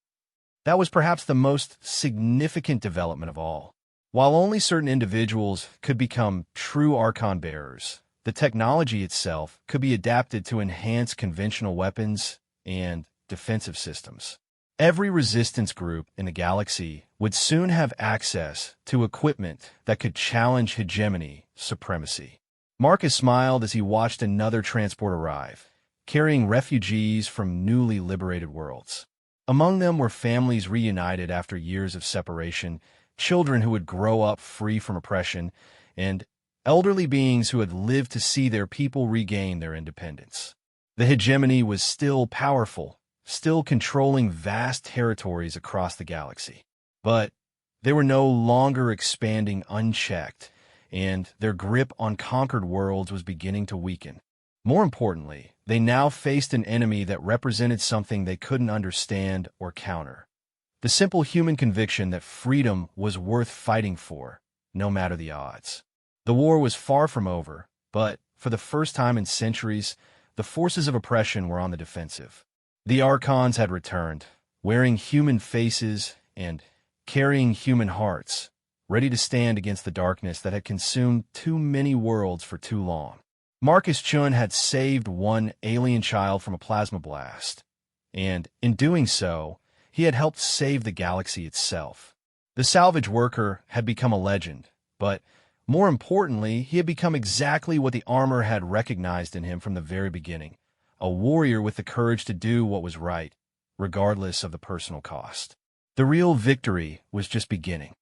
That was perhaps the most significant development of all. While only certain individuals could become true Archon bearers, the technology itself could be adapted to enhance conventional weapons and defensive systems. Every resistance group in the galaxy would soon have access to equipment that could challenge hegemony supremacy. Marcus smiled as he watched another transport arrive, carrying refugees from newly liberated worlds. Among them were families reunited after years of separation, children who would grow up free from oppression, and elderly beings who had lived to see their people regain their independence. The hegemony was still powerful, still controlling vast territories across the galaxy. But they were no longer expanding unchecked, and their grip on conquered worlds was beginning to weaken. More importantly, they now faced an enemy that represented something they couldn't understand or counter. The simple human conviction that freedom was worth fighting for, no matter the odds. The war was far from over, but for the first time in centuries, the forces of oppression were on the defensive. The Archons had returned, wearing human faces and carrying human hearts, ready to stand against the darkness that had consumed too many worlds for too long. Marcus Chun had saved one alien child from a plasma blast, and in doing so, he had helped save the galaxy itself. The salvage worker had become a legend, but more importantly, he had become exactly what the armor had recognized in him from the very beginning, a warrior with the courage to do what was right, regardless of the personal cost. The real victory was just beginning.